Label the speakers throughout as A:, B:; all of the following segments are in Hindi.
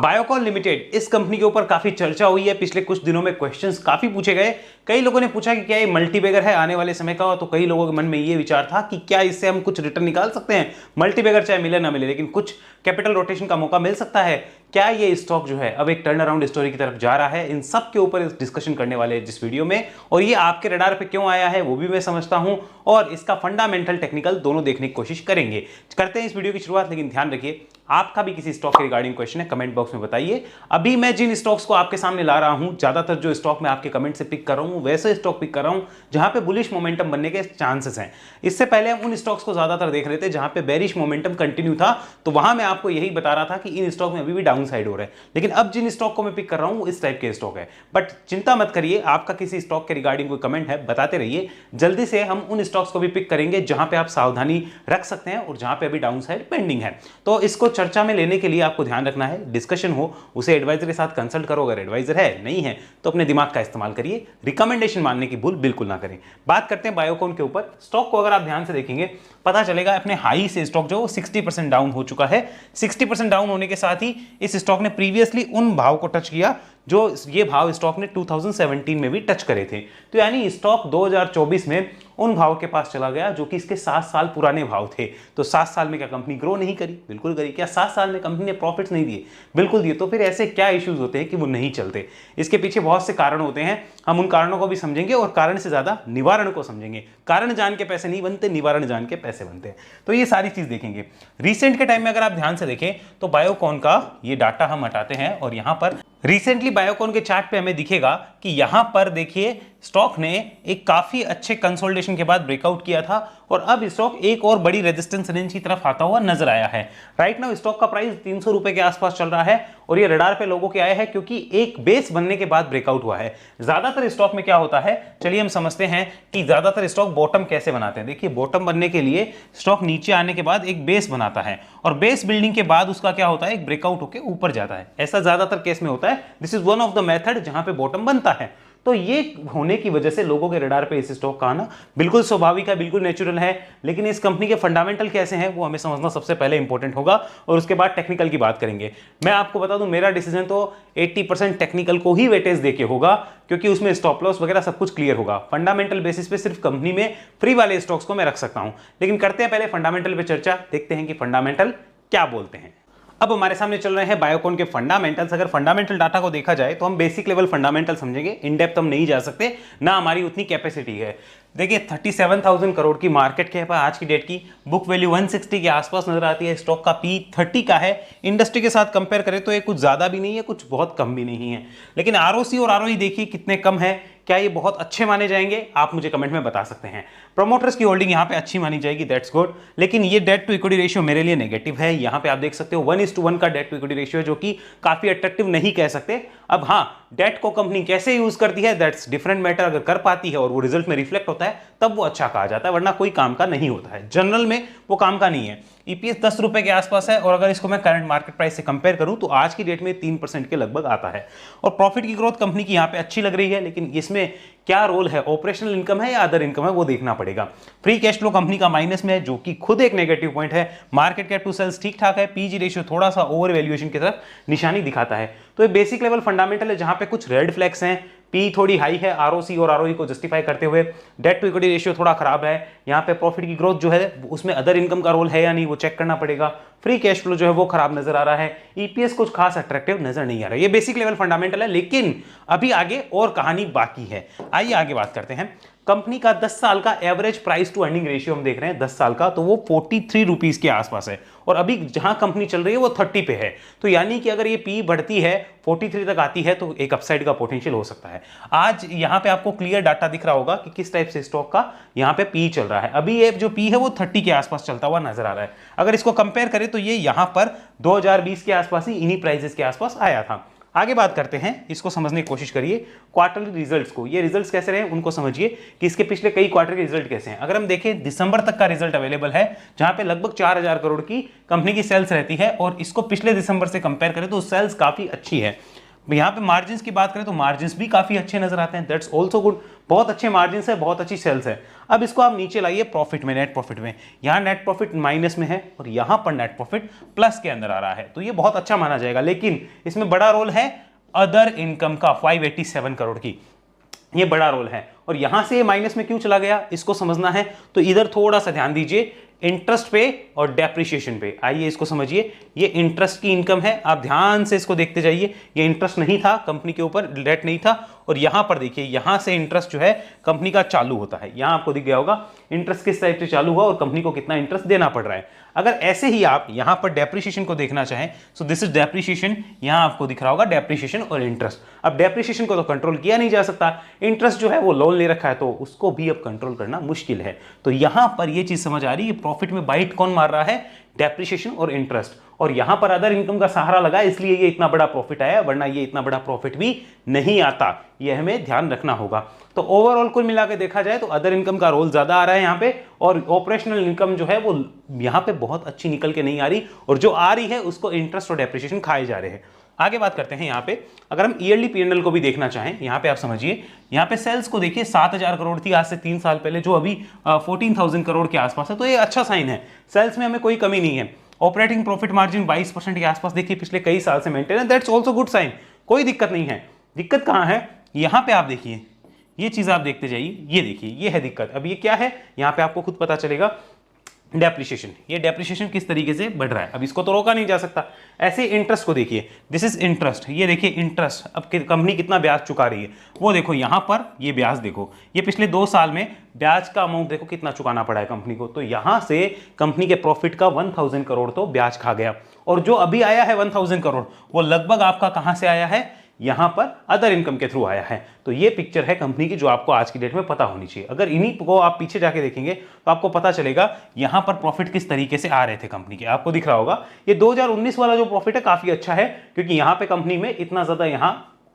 A: बायोकॉन लिमिटेड इस कंपनी के ऊपर काफी चर्चा हुई है। पिछले कुछ दिनों में क्वेश्चंस काफी पूछे गए। कई लोगों ने पूछा कि क्या ये मल्टीबैगर है आने वाले समय का, तो कई लोगों के मन में ये विचार था कि क्या इससे हम कुछ रिटर्न निकाल सकते हैं, मल्टीबैगर चाहे मिले ना मिले लेकिन कुछ कैपिटल रोटेशन का मौका मिल सकता है। क्या ये स्टॉक जो है अब एक टर्न अराउंड स्टोरी की तरफ जा रहा है, इन सब के ऊपर डिस्कशन करने वाले हैं जिस वीडियो में। और ये आपके रडार पे क्यों आया है वो भी मैं समझता हूं, और इसका फंडामेंटल टेक्निकल दोनों देखने की कोशिश करेंगे। करते हैं इस वीडियो की शुरुआत, लेकिन ध्यान रखिए आपका भी किसी स्टॉक के रिगार्डिंग क्वेश्चन है कमेंट बॉक्स में बताइए। अभी मैं जिन स्टॉक्स को आपके सामने ला रहा हूं, ज्यादातर जो स्टॉक मैं आपके कमेंट से पिक कर रहा हूं वैसे स्टॉक पिक कर रहा हूं जहां पे बुलिश मोमेंटम बनने के चांसेस हैं। इससे पहले हम उन स्टॉक्स को ज्यादातर देख रहे थे जहां पे बेरिश मोमेंटम कंटिन्यू था, तो वहां मैं आपको यही बता रहा था कि इन स्टॉक में अभी भी डाउन साइड हो रहा है। लेकिन अब जिन स्टॉक को मैं पिक कर रहा हूं वो इस टाइप के स्टॉक है। बट चिंता मत करिए, आपका किसी स्टॉक के रिगार्डिंग कोई कमेंट है बताते रहिए, जल्दी से हम उन स्टॉक्स को भी पिक करेंगे जहां पे आप सावधानी रख सकते हैं और जहां पे अभी डाउन साइड पेंडिंग है। तो इसको चर्चा में लेने के लिए आपको ध्यान रखना है, डिस्कशन हो उसे एडवाइजर के साथ कंसल्ट करो। अगर एडवाइजर है, नहीं है तो अपने दिमाग का इस्तेमाल करिए, रिकमेंडेशन मानने की भूल बिल्कुल ना करें। बात करते हैं बायोकॉन के ऊपर। स्टॉक को अगर आप ध्यान से देखेंगे पता चलेगा अपने हाई से स्टॉक जो 60% डाउन हो चुका है। 60% डाउन होने के साथ ही इस स्टॉक ने प्रीवियसली उन भाव को टच किया जो ये भाव स्टॉक ने 2017 में भी टच करे थे। तो यानी स्टॉक 2024 में उन भाव के पास चला गया जो कि इसके 7 साल पुराने भाव थे। तो 7 साल में क्या कंपनी ग्रो नहीं करी? बिल्कुल करी। क्या 7 साल में कंपनी ने प्रॉफिट्स नहीं दिए? बिल्कुल दिए। तो फिर ऐसे क्या इश्यूज होते हैं कि वो नहीं चलते? इसके पीछे बहुत से कारण होते हैं, हम उन कारणों को भी समझेंगे और कारण से ज्यादा निवारण को समझेंगे। कारण जान के पैसे नहीं बनते, निवारण जान के पैसे बनते हैं। तो ये सारी चीज देखेंगे। रिसेंट के टाइम में अगर आप ध्यान से देखें तो बायोकॉन का ये डाटा हम हटाते हैं और यहां पर रिसेंटली बायोकॉन के चार्ट पे हमें दिखेगा कि यहां पर देखिए स्टॉक ने एक काफी अच्छे कंसोलिडेशन के बाद ब्रेकआउट किया था और अब स्टॉक एक और बड़ी रेजिस्टेंस रेंज की तरफ आता हुआ नजर आया है। राइट नाउ स्टॉक का प्राइस 300 रुपए के आसपास चल रहा है और ये रडार पे लोगों के आया है क्योंकि एक बेस बनने के बाद ब्रेकआउट हुआ है। ज्यादातर स्टॉक में क्या होता है, चलिए हम समझते हैं कि ज्यादातर स्टॉक बॉटम कैसे बनाते हैं। देखिए बॉटम बनने के लिए स्टॉक नीचे आने के बाद एक बेस बनाता है और बेस बिल्डिंग के बाद उसका क्या होता है, एक ब्रेकआउट होकर ऊपर जाता है। ऐसा ज्यादातर केस में होता है। This is one of the method जहां पे बॉटम बनता है। तो ये होने की वजह से लोगों के रडार पे इस स्टॉक का आना बिल्कुल स्वाभाविक है, बिल्कुल नेचुरल है। लेकिन इस कंपनी के फंडामेंटल कैसे हैं वो हमें समझना सबसे पहले इंपॉर्टेंट होगा और उसके बाद टेक्निकल की बात करेंगे। मैं आपको बता दूं मेरा डिसीजन तो 80% टेक्निकल को ही वेटेज देके होगा क्योंकि उसमें स्टॉप लॉस वगैरह सब कुछ क्लियर होगा। फंडामेंटल बेसिस पे सिर्फ कंपनी में फ्री वाले स्टॉक्स को मैं रख सकता हूं। लेकिन करते हैं पहले फंडामेंटल पे चर्चा, देखते हैं कि फंडामेंटल क्या बोलते हैं। अब हमारे सामने चल रहे हैं बायोकॉन के फंडामेंटल्स। अगर फंडामेंटल डाटा को देखा जाए तो हम बेसिक लेवल फंडामेंटल समझेंगे, इन डेप्थ हम नहीं जा सकते, ना हमारी उतनी कैपेसिटी है। देखिए 37,000 करोड़ की मार्केट कैप है आज की डेट की, बुक वैल्यू 160 के आसपास नजर आती है, स्टॉक का पी 30 का है। इंडस्ट्री के साथ कंपेयर करें तो ये कुछ ज्यादा भी नहीं है, कुछ बहुत कम भी नहीं है। लेकिन आरओसी और आरओई देखिए कितने कम है। क्या ये बहुत अच्छे माने जाएंगे? आप मुझे कमेंट में बता सकते हैं। प्रोमोटर्स की होल्डिंग यहाँ पे अच्छी मानी जाएगी, दैट्स गुड। लेकिन ये डेट टू इक्विटी रेशियो मेरे लिए नेगेटिव है। यहाँ पे आप देख सकते हो 1:1 का डेट टू इक्विटी रेशियो है जो कि काफी अट्रैक्टिव नहीं कह सकते। अब हाँ, डेट को कंपनी कैसे यूज करती है दैट्स डिफरेंट मैटर। अगर कर पाती है और वो रिजल्ट में रिफ्लेक्ट होता है तब वो अच्छा कहा जाता है, वरना कोई काम का नहीं होता है। जनरल में वो काम का नहीं है। ईपीएस 10 रुपए के आसपास है और अगर इसको मैं करंट मार्केट प्राइस से कंपेयर करूं तो आज की डेट में 3% के लगभग आता है। और प्रॉफिट की ग्रोथ कंपनी की यहां पे अच्छी लग रही है, लेकिन इसमें क्या रोल है, ऑपरेशनल इनकम है या अदर इनकम है, वो देखना पड़ेगा। फ्री कैश फ्लो कंपनी का माइनस में है जो कि खुद एक नेगेटिव पॉइंट है। मार्केट कैप टू सेल्स ठीक ठाक है, पीजी रेशियो थोड़ा सा ओवर वैल्यूएशन की तरफ निशानी दिखाता है। तो ये बेसिक लेवल फंडामेंटल है जहां पे कुछ रेड फ्लैग्स हैं। पी थोड़ी हाई है आरओसी और आरओई को जस्टिफाई करते हुए, डेट टू इक्विटी रेशियो थोड़ा खराब है। यहाँ पे प्रॉफिट की ग्रोथ जो है उसमें अदर इनकम का रोल है या नहीं वो चेक करना पड़ेगा। फ्री कैश फ्लो जो है वो खराब नजर आ रहा है। ईपीएस कुछ खास अट्रैक्टिव नजर नहीं आ रहा है। ये बेसिक लेवल फंडामेंटल है, लेकिन अभी आगे और कहानी बाकी है। आइए आगे बात करते हैं। कंपनी का 10 साल का average price to earning ratio हम देख रहे हैं 10 साल का, तो वो 43 रुपीज के आसपास है और अभी जहां कंपनी चल रही है वो 30 पे है। तो यानी कि अगर ये पी बढ़ती है 43 तक आती है तो एक अपसाइड का पोटेंशियल हो सकता है। आज यहां पे आपको क्लियर डाटा दिख रहा होगा कि किस टाइप से स्टॉक का यहां पे पी चल रहा है। अभी ये जो पी है वो 30 के आसपास चलता हुआ नजर आ रहा है। अगर इसको कंपेयर करें तो ये यहां पर 2020 के आसपास ही इन्हीं प्राइसेस के आसपास आया था। आगे बात करते हैं, इसको समझने की कोशिश करिए क्वार्टरली रिजल्ट्स को। ये रिजल्ट्स कैसे रहे उनको समझिए कि इसके पिछले कई क्वार्टर के रिजल्ट कैसे हैं। अगर हम देखें दिसंबर तक का रिजल्ट अवेलेबल है जहां पे लगभग 4000 करोड़ की कंपनी की सेल्स रहती है और इसको पिछले दिसंबर से कंपेयर करें तो सेल्स काफी अच्छी है। यहाँ पे मार्जिन की बात करें तो मार्जिन भी काफी अच्छे नजर आते हैं, दैट्स ऑल्सो गुड। बहुत अच्छे मार्जिन है, बहुत अच्छी सेल्स है। अब इसको आप नीचे लाइए प्रॉफिट में, नेट प्रॉफिट में। यहाँ नेट प्रॉफिट माइनस में है और यहाँ पर नेट प्रॉफिट प्लस के अंदर आ रहा है, तो ये बहुत अच्छा माना जाएगा। लेकिन इसमें बड़ा रोल है अदर इनकम का 587 करोड़ की, ये बड़ा रोल है। और यहां से माइनस में क्यों चला गया इसको समझना है, तो इधर थोड़ा सा ध्यान दीजिए, इंटरेस्ट पे और डेप्रिसिएशन पे। आइए इसको समझिए, ये इंटरेस्ट की इनकम है, आप ध्यान से इसको देखते जाइए। ये इंटरेस्ट नहीं था कंपनी के ऊपर, डेट नहीं था। और यहां पर देखिए, यहां से इंटरेस्ट जो है कंपनी का चालू होता है। यहां आपको दिख गया होगा इंटरेस्ट किस टाइप से चालू हुआ और कंपनी को कितना इंटरेस्ट देना पड़ रहा है। अगर ऐसे ही आप यहां पर डेप्रिसिएशन को देखना चाहें, सो दिस इज डेप्रिसिएशन, यहां आपको दिख रहा होगा डेप्रिसिएशन और इंटरेस्ट। अब डेप्रिसिएशन को तो कंट्रोल किया नहीं जा सकता, इंटरेस्ट जो है वो लोन ले रखा है, तो उसको भी अब कंट्रोल करना मुश्किल है। तो यहां पर ये चीज समझ आ रही है, प्रॉफिट में बाइट कौन मार रहा है, डेप्रिसिएशन और इंटरेस्ट। और यहां पर अदर इनकम का सहारा लगा, इसलिए ये इतना बड़ा प्रॉफिट आया, वरना ये इतना बड़ा प्रॉफिट भी नहीं आता। ये हमें ध्यान रखना होगा। तो ओवरऑल कुल मिला के देखा जाए तो अदर इनकम का रोल ज्यादा आ रहा है यहाँ पे, और ऑपरेशनल इनकम जो है वो यहाँ पे बहुत अच्छी निकल के नहीं आ रही, और जो आ रही है उसको इंटरेस्ट और डेप्रिसिएशन खाए जा रहे हैं। आगे बात करते हैं यहाँ पे, अगर हम ईयरली P&L को भी देखना चाहें, यहाँ पे आप समझिए, यहाँ पे सेल्स को देखिए 7,000 करोड़ थी आज से 3 साल पहले, जो अभी 14,000 करोड़ के आसपास है, तो ये अच्छा साइन है, सेल्स में हमें कोई कमी नहीं है। ऑपरेटिंग प्रॉफिट मार्जिन 22% के आसपास देखिए पिछले कई साल से मेंटेन है, दैट्स ऑल्सो गुड साइन, कोई दिक्कत नहीं है। दिक्कत कहाँ है, यहाँ पे आप देखिए, ये चीज आप देखते जाइए, ये देखिए, ये है दिक्कत। अब ये क्या है, यहाँ पे आपको खुद पता चलेगा, डेप्रिसिएशन। ये डेप्रिसिएशन किस तरीके से बढ़ रहा है, अब इसको तो रोका नहीं जा सकता। ऐसे इंटरेस्ट को देखिए, दिस इज इंटरेस्ट, ये देखिए इंटरेस्ट, अब कंपनी कितना ब्याज चुका रही है वो देखो, यहाँ पर ये ब्याज देखो, ये पिछले 2 साल में ब्याज का अमाउंट देखो कितना चुकाना पड़ा है कंपनी को। तो यहाँ से कंपनी के प्रॉफिट का 1,000 करोड़ तो ब्याज खा गया, और जो अभी आया है 1,000 करोड़ वो लगभग आपका कहाँ से आया है, यहां पर अदर इनकम के थ्रू आया है। तो ये पिक्चर है कंपनी की, जो आपको आज की डेट में पता होनी चाहिए। अगर इन्हीं को आप पीछे जाके देखेंगे तो आपको पता चलेगा यहां पर प्रॉफिट किस तरीके से आ रहे थे कंपनी के, आपको दिख रहा होगा। ये 2019 वाला जो प्रॉफिट है काफी अच्छा है, क्योंकि यहां पे कंपनी में इतना ज्यादा यहां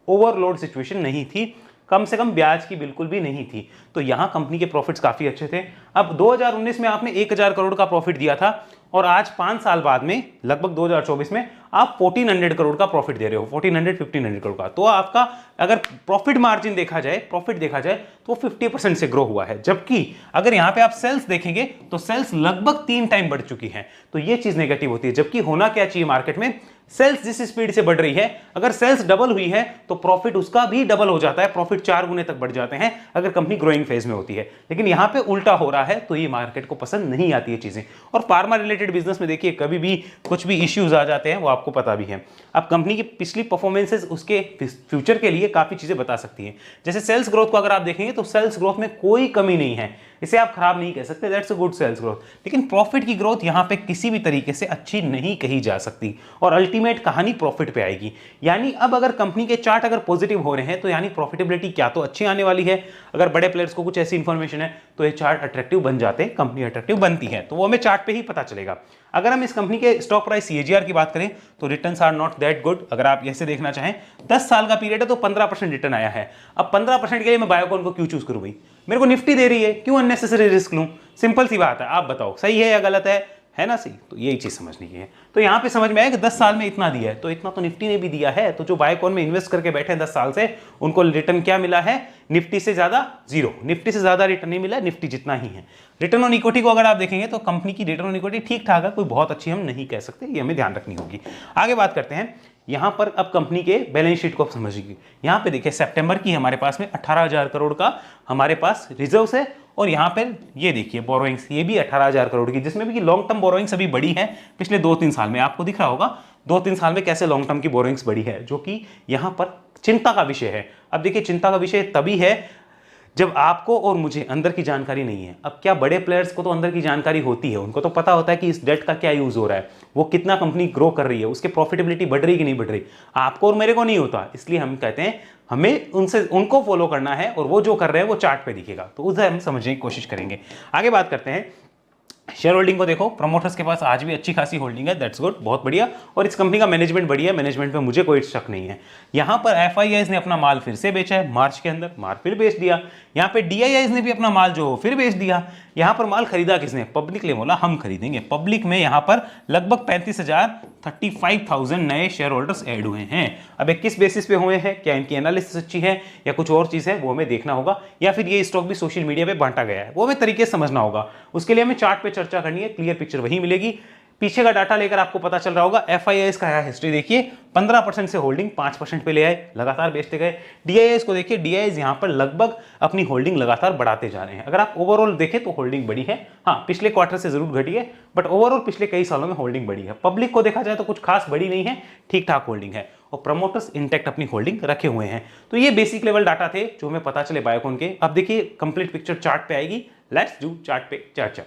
A: ओवरलोड सिचुएशन नहीं थी, कम से कम ब्याज की बिल्कुल भी नहीं थी, तो यहां कंपनी के प्रॉफिट्स काफी अच्छे थे। अब 2019 में आपने 1,000 करोड़ का प्रॉफिट दिया था, और आज 5 साल बाद में लगभग 2024 में आप 1,400 करोड़ का प्रॉफिट दे रहे हो, 1,400-1,500 करोड़ का। तो आपका अगर प्रॉफिट मार्जिन देखा जाए, प्रॉफिट देखा जाए तो 50% से ग्रो हुआ है। जबकि अगर यहां पे आप सेल्स देखेंगे तो सेल्स लगभग 3 टाइम बढ़ चुकी है, तो ये चीज नेगेटिव होती है। जबकि होना क्या चाहिए मार्केट में, सेल्स जिस स्पीड से बढ़ रही है, अगर सेल्स डबल हुई है तो प्रॉफिट उसका भी डबल हो जाता है, प्रॉफिट 4 गुने तक बढ़ जाते हैं अगर कंपनी ग्रोइंग फेज में होती है। लेकिन यहां पे उल्टा हो रहा है, तो ये मार्केट को पसंद नहीं आती है चीजें। और फार्मा रिलेटेड बिजनेस में देखिए कभी भी कुछ भी इश्यूज आ जाते हैं, वो आपको पता भी है। अब कंपनी की पिछली परफॉर्मेंसेस उसके फ्यूचर के लिए काफी चीजें बता सकती हैं। जैसे सेल्स ग्रोथ को अगर आप देखेंगे तो सेल्स ग्रोथ में कोई कमी नहीं है, इसे आप खराब नहीं कह सकते, that's a good sales growth. लेकिन प्रॉफिट की ग्रोथ यहां पे किसी भी तरीके से अच्छी नहीं कही जा सकती, और अल्टीमेट कहानी प्रॉफिट पे आएगी। यानी अब अगर कंपनी के चार्ट अगर पॉजिटिव हो रहे हैं तो यानी प्रॉफिटेबिलिटी क्या तो अच्छी आने वाली है। अगर बड़े प्लेयर्स को कुछ ऐसी इंफॉर्मेशन है तो ये चार्ट अट्रैक्टिव बन जाते हैं, कंपनी अट्रैक्टिव बनती है, तो वो हमें चार्ट पे ही पता चलेगा। अगर हम इस कंपनी के स्टॉक प्राइस CAGR की बात करें तो returns are not that good. अगर आप ऐसे देखना चाहें, 10 साल का पीरियड है तो 15% रिटर्न आया है। अब 15% के लिए मैं बायोकॉन को क्यों चूज करूं भाई, मेरे को निफ्टी दे रही है, क्यों अननेसेसरी रिस्क लूं। सिंपल सी बात है, आप बताओ सही है या गलत है ना सही। तो यही चीज समझनी है। तो यहां पे समझ में आया कि 10 साल में इतना दिया है, तो इतना तो निफ्टी ने भी दिया है। तो जो बायोकॉन में इन्वेस्ट करके बैठे हैं 10 साल से, उनको रिटर्न क्या मिला है, निफ्टी से ज्यादा 0, निफ्टी से ज्यादा रिटर्न नहीं मिला, निफ्टी जितना ही है। रिटर्न ऑन इक्विटी को अगर आप देखेंगे तो कंपनी की रिटर्न ऑन इक्विटी ठीक ठाक है, कोई बहुत अच्छी हम नहीं कह सकते, ये हमें ध्यान रखनी होगी। आगे बात करते हैं, यहां पर अब कंपनी के बैलेंस शीट को आप समझिए। यहां पे देखिए सितंबर की हमारे पास में 18,000 करोड़ का हमारे पास रिजर्व्स है, और यहां पर ये देखिए बोरोइंग्स, ये भी 18,000 करोड़ की, जिसमें भी लॉन्ग टर्म बोरोइंग्स अभी बढ़ी है पिछले 2-3 साल में। आपको दिख रहा होगा 2-3 साल में कैसे लॉन्ग टर्म की बोरोइंग्स बढ़ी है, जो कि यहां पर चिंता का विषय है। अब देखिए चिंता का विषय तभी है जब आपको और मुझे अंदर की जानकारी नहीं है। अब क्या बड़े प्लेयर्स को तो अंदर की जानकारी होती है, उनको तो पता होता है कि इस डेट का क्या यूज हो रहा है, वो कितना कंपनी ग्रो कर रही है, उसके प्रॉफिटेबिलिटी बढ़ रही है कि नहीं बढ़ रही। आपको और मेरे को नहीं होता, इसलिए हम कहते हैं हमें उनको फॉलो करना है, और वो जो कर रहे हैं वो चार्ट पे दिखेगा, तो उसे हम समझने की कोशिश करेंगे। आगे बात करते हैं, शेयर होल्डिंग को देखो, प्रमोटर्स के पास आज भी अच्छी खासी होल्डिंग है, दैट्स गुड, बहुत बढ़िया। और इस कंपनी का मैनेजमेंट बढ़िया है, मैनेजमेंट में मुझे कोई शक नहीं है। यहाँ पर एफआईआईज ने अपना माल फिर से बेचा है मार्च के अंदर, माल फिर बेच दिया। यहाँ पे डीआईआईज ने भी अपना माल जो फिर बेच दिया। यहाँ पर माल खरीदा किसने? पब्लिक ने बोला हम खरीदेंगे। पब्लिक में यहाँ पर लगभग 35,000 नए शेयर होल्डर्स ऐड हुए हैं। अब किस बेसिस पे हुए हैं? क्या इनकी एनालिसिस अच्छी है या कुछ और चीज़ है, वो हमें देखना होगा, या फिर ये स्टॉक भी सोशल मीडिया पे बांटा गया है, वो हमें तरीके से समझना होगा। उसके लिए हमें चार्ट पे चर्चा करनी है, क्लियर पिक्चर वही मिलेगी। पीछे का डाटा लेकर आपको पता चल रहा होगा। एफआईआईएस का हिस्ट्री देखिए, 15% से होल्डिंग 5% पे ले आए, लगातार बेचते गए। डीआईआईएस को देखिए, डीआईआईएस यहां पर लगभग अपनी होल्डिंग लगातार बढ़ाते जा रहे हैं। अगर आप ओवरऑल देखें तो होल्डिंग बढ़ी है, हाँ पिछले क्वार्टर से जरूर घटी है, बट ओवरऑल पिछले कई सालों में होल्डिंग बढ़ी है। पब्लिक को देखा जाए तो कुछ खास बड़ी नहीं है, ठीक ठाक होल्डिंग है, और प्रमोटर्स इंटैक्ट अपनी होल्डिंग रखे हुए हैं। तो ये बेसिक लेवल डाटा थे जो हमें पता चले बायोकॉन के। अब देखिए कंप्लीट पिक्चर चार्ट पे आएगी, लेट्स डू चार्ट पे चर्चा।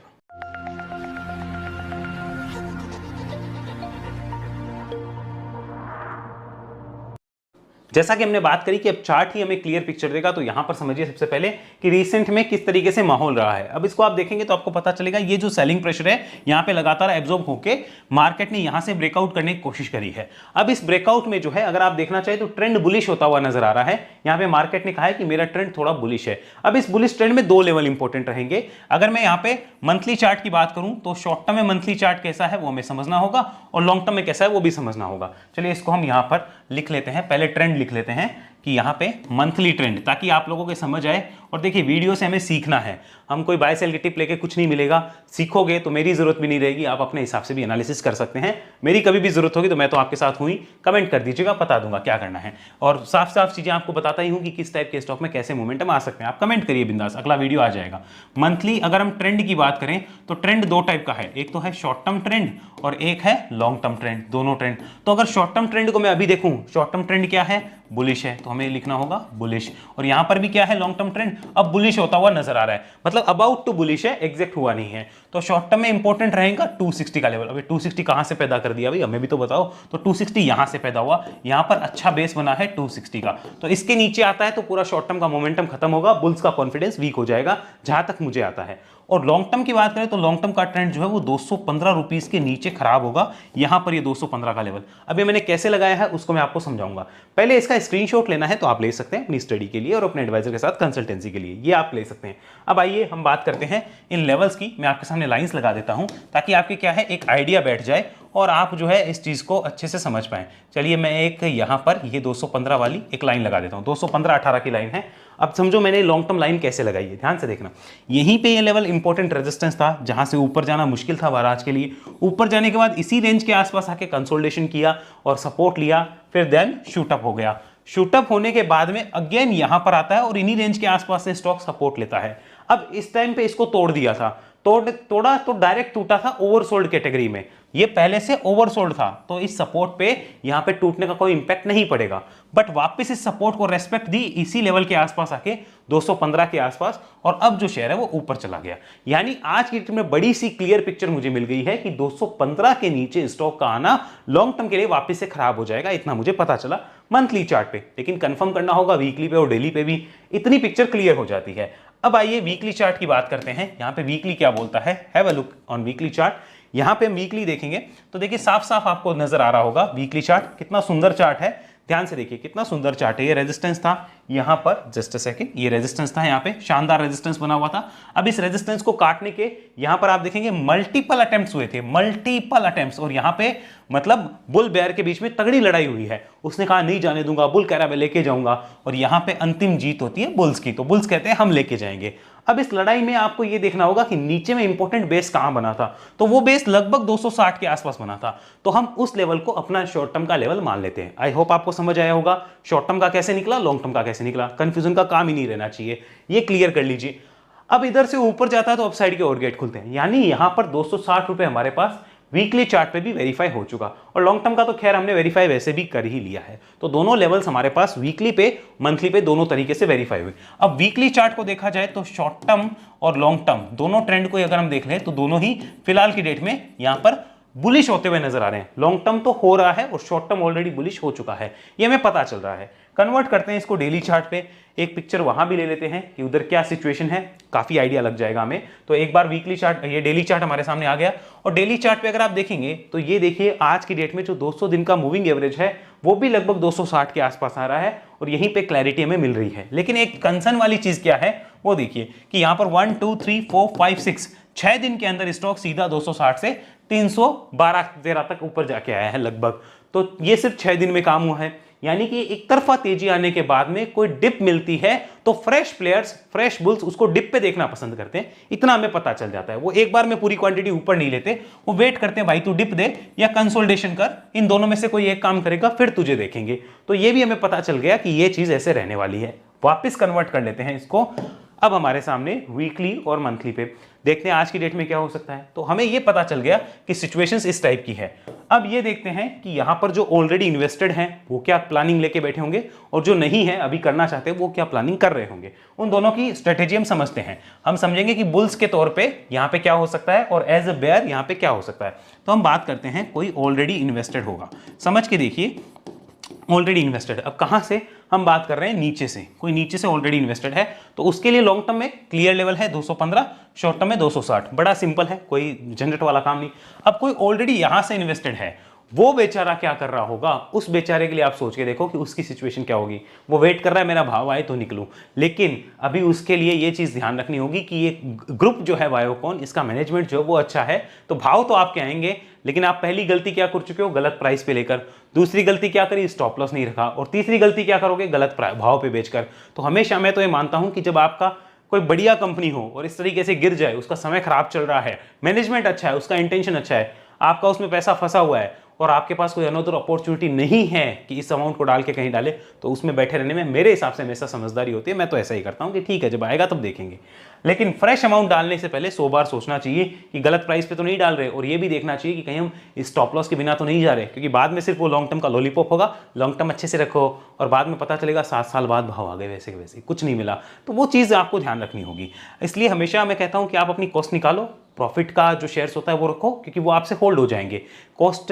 A: जैसा कि हमने बात करी कि अब चार्ट ही हमें क्लियर पिक्चर देगा, तो यहां पर समझिए सबसे पहले कि रिसेंट में किस तरीके से माहौल रहा है। अब इसको आप देखेंगे तो आपको पता चलेगा, ये जो सेलिंग प्रेशर है यहां पे लगातार एब्जॉर्ब होके मार्केट ने यहां से ब्रेकआउट करने की कोशिश करी है। अब इस ब्रेकआउट में जो है अगर आप देखना चाहे तो ट्रेंड बुलिश होता हुआ नजर आ रहा है। यहां पे मार्केट ने कहा है कि मेरा ट्रेंड थोड़ा बुलिश है। अब इस बुलिश ट्रेंड में दो लेवल इंपॉर्टेंट रहेंगे। अगर मैं यहां पे मंथली चार्ट की बात करूं तो शॉर्ट टर्म में मंथली चार्ट कैसा है वो हमें समझना होगा, और लॉन्ग टर्म में कैसा है वो भी समझना होगा। चलिए इसको हम यहां पर लिख लेते हैं, पहले ट्रेंड लिख लेते हैं कि यहाँ पे मंथली ट्रेंड, ताकि आप लोगों को समझ आए। और देखिए वीडियो से हमें सीखना है, हम कोई बाय सेल की टिप लेके कुछ नहीं मिलेगा। सीखोगे तो मेरी जरूरत भी नहीं रहेगी, आप अपने हिसाब से भी एनालिसिस कर सकते हैं। मेरी कभी भी जरूरत होगी तो मैं तो आपके साथ हूँ ही, कमेंट कर दीजिएगा, बता दूंगा क्या करना है। और साफ साफ चीजें आपको बताता ही हूँ कि किस टाइप के स्टॉक में कैसे मोमेंटम आ सकते हैं। आप कमेंट करिए बिंदास, अगला वीडियो आ जाएगा। मंथली अगर हम ट्रेंड की बात करें तो ट्रेंड दो टाइप का है, एक तो है शॉर्ट टर्म ट्रेंड और एक है लॉन्ग टर्म ट्रेंड, दोनों ट्रेंड। तो अगर शॉर्ट टर्म ट्रेंड को मैं अभी देखूं, शॉर्ट टर्म ट्रेंड क्या है? बुलिश है, तो हमें लिखना होगा बुलिश। और यहां पर भी क्या है? लॉन्ग टर्म ट्रेंड अब बुलिश होता हुआ नजर आ रहा है, मतलब अबाउट टू बुलिश है, एग्जैक्ट हुआ नहीं है। तो शॉर्ट टर्म में इंपॉर्टेंट रहेगा 260 का लेवल। अभी 260 कहां से पैदा कर दिया भाई, हमें भी तो बताओ। तो 260 यहां से पैदा हुआ, यहां पर अच्छा बेस बना है 260 का। तो इसके नीचे आता है तो पूरा शॉर्ट टर्म का मोमेंटम खत्म होगा, बुल्स का कॉन्फिडेंस वीक हो जाएगा, जहां तक मुझे आता है। और लॉन्ग टर्म की बात करें तो लॉन्ग टर्म का ट्रेंड जो है वो 215 रुपीस के नीचे खराब होगा, यहां पर ये 215 का लेवल। अभी मैंने कैसे लगाया है उसको मैं आपको समझाऊंगा। पहले इसका स्क्रीनशॉट लेना है तो आप ले सकते हैं अपनी स्टडी के लिए और अपने एडवाइजर के साथ कंसल्टेंसी के लिए, ये आप ले सकते हैं। अब आइए हम बात करते हैं इन लेवल्स की। मैं आपके सामने लाइंस लगा देता हूं ताकि आपके क्या है एक आइडिया बैठ जाए और आप जो है इस चीज को अच्छे से समझ पाएं। चलिए मैं एक यहां पर ये 215 वाली एक लाइन लगा देता हूं, 215-18 की लाइन है। अब समझो मैंने लॉन्ग टर्म लाइन कैसे लगाई है, ध्यान से देखना। यहीं पे ये लेवल इंपॉर्टेंट रेजिस्टेंस था जहां से ऊपर जाना मुश्किल था महाराज के लिए। ऊपर जाने के बाद इसी रेंज के आसपास आके कंसोलिडेशन किया और सपोर्ट लिया, फिर देन शूट अप हो गया। शूट अप होने के बाद में अगेन यहां पर आता है और इन्हीं रेंज के आसपास से स्टॉक सपोर्ट लेता है। अब इस टाइम पे इसको तोड़ दिया था, तोड़ा तो डायरेक्ट टूटा था ओवरसोल्ड कैटेगरी में। ये पहले से ओवरसोल्ड था, तो इस सपोर्ट पे यहां पे टूटने का कोई इंपैक्ट नहीं पड़ेगा। बट वापस इस सपोर्ट को रेस्पेक्ट दी इसी लेवल के आसपास आके 215 के आसपास, और अब जो शेयर है वो ऊपर चला गया। यानी आज की डेट में बड़ी सी क्लियर पिक्चर मुझे मिल गई है कि 215 के नीचे स्टॉक का आना लॉन्ग टर्म के लिए वापस से खराब हो जाएगा, इतना मुझे पता चला मंथली चार्ट पे। लेकिन कंफर्म करना होगा वीकली पे और डेली पे भी, इतनी पिक्चर क्लियर हो जाती है। अब आइए वीकली चार्ट की बात करते हैं। यहां पे वीकली क्या बोलता है, have a look on weekly chart. यहां पे हम वीकली देखेंगे तो देखिए साफ साफ आपको नजर आ रहा होगा वीकली चार्ट कितना सुंदर चार्ट है। ध्यान से देखिए कितना सुंदर चार्ट है। ये रेजिस्टेंस था यहां पर, जस्ट अ सेकंड, ये रेजिस्टेंस था, यहां पे शानदार रेजिस्टेंस बना हुआ था। अब इस रेजिस्टेंस को काटने के यहां पर आप देखेंगे मल्टीपल अटेम्प्ट्स हुए थे, मल्टीपल अटेम्प्ट्स, और यहां पे मतलब बुल बेयर के बीच में तगड़ी लड़ाई हुई है। उसने कहा नहीं जाने दूंगा, बुल कह रहा है मैं लेके जाऊंगा, और यहां पे अंतिम जीत होती है बुल्स की, तो बुल्स कहते हैं हम लेके जाएंगे। अब इस लड़ाई में आपको यह देखना होगा कि नीचे में इंपॉर्टेंट बेस कहां बना था, तो वो बेस लगभग 260 के आसपास बना था। तो हम उस लेवल को अपना शॉर्ट टर्म का लेवल मान लेते हैं। आई होप आपको समझ आया होगा शॉर्ट टर्म का कैसे निकला, लॉन्ग टर्म का कैसे निकला। कंफ्यूजन का काम ही नहीं रहना चाहिए, ये क्लियर कर लीजिए। अब इधर से ऊपर जाता है तो अपसाइड के और गेट खुलते हैं, यानी यहां पर 260 रुपए हमारे पास वीकली चार्ट पे भी वेरीफाई हो चुका, और लॉन्ग टर्म का तो खैर हमने वेरीफाई वैसे भी कर ही लिया है। तो दोनों लेवल्स हमारे पास वीकली पे मंथली पे दोनों तरीके से वेरीफाई हुए। अब वीकली चार्ट को देखा जाए तो शॉर्ट टर्म और लॉन्ग टर्म दोनों ट्रेंड को अगर हम देख लें तो दोनों ही फिलहाल की डेट में यहां पर बुलिश होते हुए नजर आ रहे हैं। लॉन्ग टर्म तो हो रहा है और शॉर्ट टर्म ऑलरेडी बुलिश हो चुका है, ये हमें पता चल रहा है। कन्वर्ट करते हैं इसको डेली चार्ट पे, एक पिक्चर वहां भी ले लेते हैं कि उधर क्या सिचुएशन है, काफी आइडिया लग जाएगा हमें। तो एक बार वीकली चार्ट, ये डेली चार्ट हमारे सामने आ गया, और डेली चार्ट पे अगर आप देखेंगे तो ये देखिए आज की डेट में जो 200 दिन का मूविंग एवरेज है वो भी लगभग 260 के आसपास आ रहा है, और यहीं पे क्लैरिटी हमें मिल रही है। लेकिन एक कंसर्न वाली चीज क्या है वो देखिए कि यहां पर 1 2 3 4 5 6 दिन के अंदर स्टॉक सीधा 260 से 312-13 तक ऊपर जाके आया है लगभग। तो ये सिर्फ 6 दिन में काम हुआ है, यानी कि एक तरफा तेजी आने के बाद में कोई डिप मिलती है तो फ्रेश प्लेयर्स, फ्रेश बुल्स उसको डिप पे देखना पसंद करते हैं, इतना हमें पता चल जाता है। वो एक बार में पूरी क्वांटिटी ऊपर नहीं लेते, वो वेट करते हैं भाई तू डिप दे या कंसोलिडेशन कर, इन दोनों में से कोई एक काम करेगा फिर तुझे देखेंगे। तो ये भी हमें पता चल गया कि ये चीज ऐसे रहने वाली है। वापस कन्वर्ट कर लेते हैं इसको अब हमारे सामने वीकली और मंथली पे, देखते हैं आज की डेट में क्या हो सकता है। तो हमें ये पता चल गया कि सिचुएशंस इस टाइप की है। अब ये देखते हैं कि यहां पर जो ऑलरेडी इन्वेस्टेड हैं वो क्या प्लानिंग लेके बैठे होंगे, और जो नहीं है अभी करना चाहते हैं वो क्या प्लानिंग कर रहे होंगे। उन दोनों की स्ट्रेटेजी हम समझते हैं। हम समझेंगे कि बुल्स के तौर पे यहां पे क्या हो सकता है और एज अ बेयर यहां पे क्या हो सकता है। तो हम बात करते हैं कोई ऑलरेडी इन्वेस्टेड होगा, समझ के देखिए ऑलरेडी इन्वेस्टेड। अब कहां से हम बात कर रहे हैं, नीचे से, कोई नीचे से ऑलरेडी इन्वेस्टेड है तो उसके लिए लॉन्ग टर्म में क्लियर लेवल है 215, शॉर्ट टर्म में 260, बड़ा सिंपल है, कोई झंझट वाला काम नहीं। अब कोई ऑलरेडी यहां से इन्वेस्टेड है, वो बेचारा क्या कर रहा होगा, उस बेचारे के लिए आप सोच के देखो कि उसकी सिचुएशन क्या होगी। वो वेट कर रहा है मेरा भाव आए तो निकलूं, लेकिन अभी उसके लिए ये चीज ध्यान रखनी होगी कि ये ग्रुप जो है बायोकॉन, इसका मैनेजमेंट जो वो अच्छा है, तो भाव तो आपके आएंगे, लेकिन आप पहली गलती क्या कर चुके हो, गलत प्राइस पे लेकर। दूसरी गलती क्या करी, स्टॉप लॉस नहीं रखा। और तीसरी गलती क्या करोगे, गलत भाव पे बेचकर। तो हमेशा मैं तो ये मानता हूं कि जब आपका कोई बढ़िया कंपनी हो और इस तरीके से गिर जाए, उसका समय खराब चल रहा है, मैनेजमेंट अच्छा है, उसका इंटेंशन अच्छा है, आपका उसमें पैसा फंसा हुआ है और आपके पास कोई अनदर अपॉर्चुनिटी नहीं है कि इस अमाउंट को डाल के कहीं डाले, तो उसमें बैठे रहने में मेरे हिसाब से हमेशा समझदारी होती है। मैं तो ऐसा ही करता हूं कि ठीक है जब आएगा तब देखेंगे। लेकिन फ्रेश अमाउंट डालने से पहले 100 बार सोचना चाहिए कि गलत प्राइस पे तो नहीं डाल रहे, और ये भी देखना चाहिए कि कहीं हम स्टॉप लॉस के बिना तो नहीं जा रहे, क्योंकि बाद में सिर्फ वो लॉन्ग टर्म का लॉलीपॉप होगा। लॉन्ग टर्म अच्छे से रखो और बाद में पता चलेगा 7 साल बाद भाव आ गए वैसे के वैसे, कुछ नहीं मिला। तो वो चीज़ आपको ध्यान रखनी होगी। इसलिए हमेशा मैं कहता हूं कि आप अपनी कॉस्ट निकालो, प्रॉफिट का जो शेयर्स होता है वो रखो, क्योंकि वो आपसे होल्ड हो जाएंगे। कॉस्ट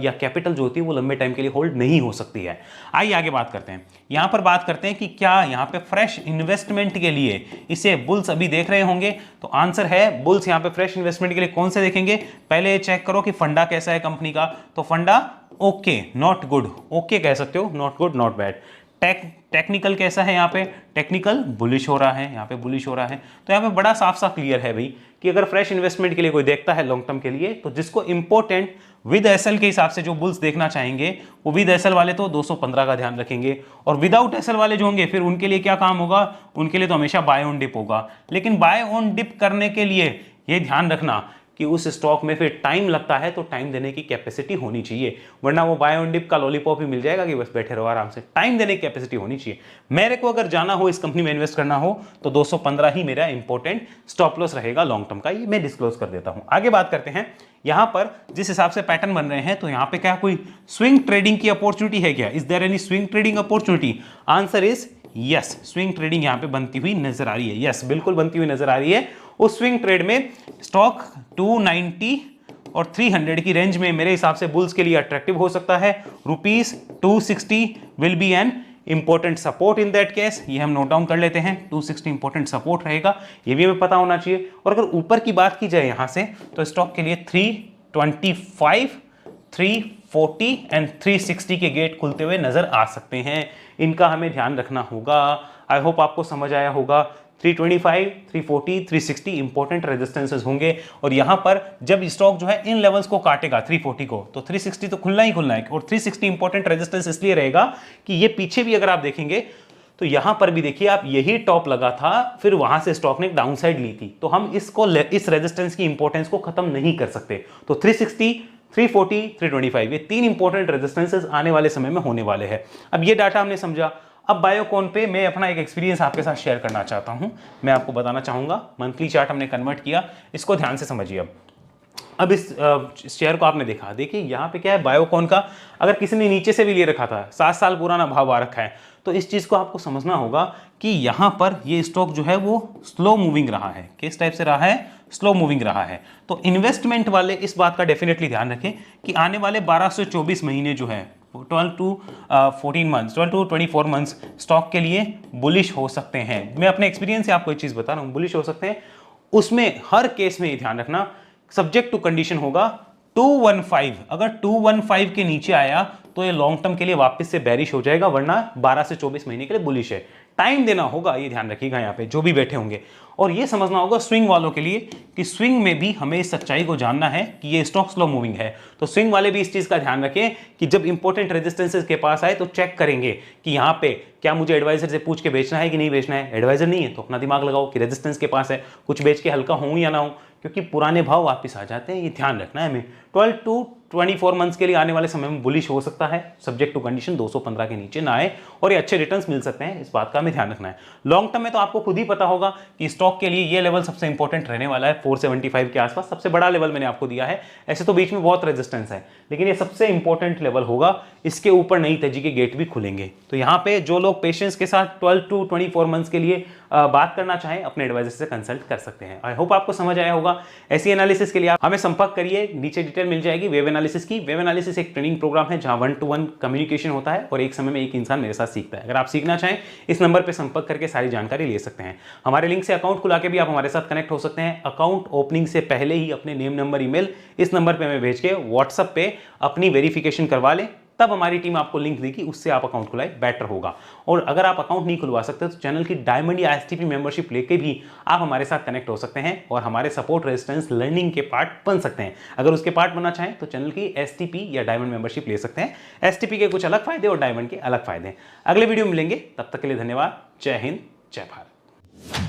A: या कैपिटल जो होती है वो लंबे टाइम के लिए होल्ड नहीं हो सकती है। आइए आगे बात करते हैं। यहां पर बात करते हैं कि क्या यहां पे फ्रेश इन्वेस्टमेंट के लिए इसे बुल्स अभी देख रहे होंगे, तो आंसर है बुल्स यहां पे फ्रेश इन्वेस्टमेंट के लिए कौन से देखेंगे, पहले चेक करो कि फंडा कैसा है कंपनी का। तो फंडा ओके, नॉट गुड, ओके कह सकते हो, not good not bad. Technical कैसा है, यहाँ पे टेक्निकल बुलिश हो रहा है, यहाँ पे बुलिश हो रहा है। तो यहाँ पे बड़ा साफ साफ क्लियर है भाई कि अगर फ्रेश इन्वेस्टमेंट के लिए कोई देखता है लॉन्ग टर्म के लिए, तो जिसको इंपॉर्टेंट विद एसएल के हिसाब से जो बुल्स देखना चाहेंगे, वो विद एसएल वाले तो 215 का ध्यान रखेंगे, और विदाउट एसएल वाले जो होंगे फिर उनके लिए क्या काम होगा, उनके लिए तो हमेशा बाय ऑन डिप होगा। लेकिन बाय ऑन डिप करने के लिए ये ध्यान रखना कि उस स्टॉक में फिर टाइम लगता है, तो टाइम देने की कैपेसिटी होनी चाहिए, वरना वो बाय ऑन डिप का लॉलीपॉप ही मिल जाएगा कि बस बैठे रहो आराम से। टाइम देने की कैपेसिटी होनी चाहिए। मेरे को अगर जाना हो इस कंपनी में इन्वेस्ट करना हो तो 215 ही मेरा इंपॉर्टेंट स्टॉप लॉस रहेगा लॉन्ग टर्म का, ये मैं डिस्क्लोज कर देता हूं। आगे बात करते हैं, यहां पर जिस हिसाब से पैटर्न बन रहे हैं, तो यहां पे क्या कोई स्विंग ट्रेडिंग की अपॉर्चुनिटी है क्या, is there any swing trading opportunity? Answer is yes, swing trading यहां पे बनती हुई नजर आ रही है। यस, बिल्कुल बनती हुई नजर आ रही है। उस स्विंग ट्रेड में स्टॉक 290 और 300 की रेंज में मेरे हिसाब से बुल्स के लिए अट्रैक्टिव हो सकता है। ₹260 will be an important support in that case, ये हम नोट डाउन कर लेते हैं। 260 इंपॉर्टेंट सपोर्ट रहेगा, ये भी हमें पता होना चाहिए। और अगर ऊपर की बात की जाए यहां से, तो स्टॉक के लिए 325, 340 एंड 360 के गेट खुलते हुए नजर आ सकते हैं। इनका हमें ध्यान रखना होगा। आई होप आपको समझ आया होगा। 325, 340, 360 इंपॉर्टेंट रेजिस्टेंसेस होंगे, और यहां पर जब स्टॉक जो है इन लेवल्स को काटेगा 340 को, तो 360 तो खुलना ही खुलना है। और 360 इंपॉर्टेंट रेजिस्टेंस इसलिए रहेगा कि ये पीछे भी अगर आप देखेंगे तो यहां पर भी देखिए आप, यही टॉप लगा था, फिर वहां से स्टॉक ने एक डाउनसाइड ली थी, तो हम इस रेजिस्टेंस की इंपॉर्टेंस को खत्म नहीं कर सकते। तो 360, 340, 325 ये 3 इंपॉर्टेंट रेजिस्टेंसेस आने वाले समय में होने वाले हैं। अब ये डाटा हमने समझा। अब बायोकॉन पे मैं अपना एक एक्सपीरियंस आपके साथ शेयर करना चाहता हूं, मैं आपको बताना चाहूंगा। मंथली चार्ट हमने कन्वर्ट किया, इसको ध्यान से समझिए। अब इस शेयर को आपने देखा, देखिए यहाँ पे क्या है बायोकॉन का, अगर किसी ने नीचे से भी ले रखा था, 7 साल पुराना भाव आ रखा है, तो तो इस चीज़ को आपको समझना होगा कि यहाँ पर ये स्टॉक जो है वो स्लो मूविंग रहा है। किस टाइप से रहा है? स्लो मूविंग रहा है। तो इन्वेस्टमेंट वाले इस बात का डेफिनेटली ध्यान रखें कि आने वाले 12 से 24 महीने जो है 12 to 14 months 12 to 24 months stock के लिए बुलिश हो सकते हैं। मैं अपने एक्सपीरियंस से आपको एक चीज़ बता रहा हूँ, बुलिश हो सकते हैं। उसमें हर केस में ये ध्यान रखना, सब्जेक्ट टू कंडीशन होगा 215। अगर 215 के नीचे आया तो ये लॉन्ग टर्म के लिए वापस से बेरिश हो जाएगा, वरना 12 से 24 महीने के लिए बुलिश है। टाइम देना होगा, ये ध्यान रखिएगा यहाँ पे जो भी बैठे होंगे। और ये समझना होगा स्विंग वालों के लिए कि स्विंग में भी हमें इस सच्चाई को जानना है कि ये स्टॉक स्लो मूविंग है। तो स्विंग वाले भी इस चीज़ का ध्यान रखें कि जब इंपॉर्टेंट रेजिस्टेंसेस के पास आए तो चेक करेंगे कि यहाँ पे क्या मुझे एडवाइजर से पूछ के बेचना है कि नहीं बेचना है। एडवाइजर नहीं है तो अपना दिमाग लगाओ कि रेजिस्टेंस के पास है, कुछ बेच के हल्का हों या ना हो, क्योंकि पुराने भाव वापस आ जाते हैं। ये ध्यान रखना है हमें। 12 to 24 मंथ्स के लिए आने वाले समय में बुलिश हो सकता है, सब्जेक्ट टू कंडीशन 215 के नीचे ना आए और ये अच्छे रिटर्न्स मिल सकते हैं, इस बात का हमें ध्यान रखना है। लॉन्ग टर्म में तो आपको खुद ही पता होगा कि स्टॉक के लिए ये लेवल सबसे इंपॉर्टेंट रहने वाला है, 475 के आसपास सबसे बड़ा लेवल मैंने आपको दिया है। ऐसे तो बीच में बहुत रेजिस्टेंस है, लेकिन ये सबसे इंपॉर्टेंट लेवल होगा, इसके ऊपर नई तेजी के गेट भी खुलेंगे। तो यहाँ पे जो लोग पेशेंस के साथ 12 to 24 मंथ्स के लिए बात करना चाहें, अपने एडवाइजर से कंसल्ट कर सकते हैं। आई होप आपको समझ आया होगा। ऐसी एनालिसिस के लिए आप हमें संपर्क करिए, नीचे डिटेल मिल जाएगी वेब एनालिसिस की। वेब एनालिसिस एक ट्रेनिंग प्रोग्राम है जहां 1-to-1 कम्युनिकेशन होता है और एक समय में एक इंसान मेरे साथ सीखता है। अगर आप सीखना चाहें इस नंबर पर संपर्क करके सारी जानकारी ले सकते हैं। हमारे लिंक से अकाउंट खुला के भी आप हमारे साथ कनेक्ट हो सकते हैं। अकाउंट ओपनिंग से पहले ही अपने नेम, नंबर, ईमेल इस नंबर पर हमें भेज के व्हाट्सएप पे अपनी वेरिफिकेशन करवा लें, तब हमारी टीम आपको लिंक देगी, उससे आप अकाउंट खुलाए, बेटर होगा। और अगर आप अकाउंट नहीं खुलवा सकते तो चैनल की डायमंड या एसटीपी मेंबरशिप लेके भी आप हमारे साथ कनेक्ट हो सकते हैं और हमारे सपोर्ट रेजिस्टेंस लर्निंग के पार्ट बन सकते हैं। अगर उसके पार्ट बनना चाहें तो चैनल की एसटीपी या डायमंड मेंबरशिप ले सकते हैं। एसटीपी के कुछ अलग फायदे और डायमंड के अलग फायदे। अगले वीडियो में मिलेंगे, तब तक के लिए धन्यवाद। जय हिंद, जय भारत।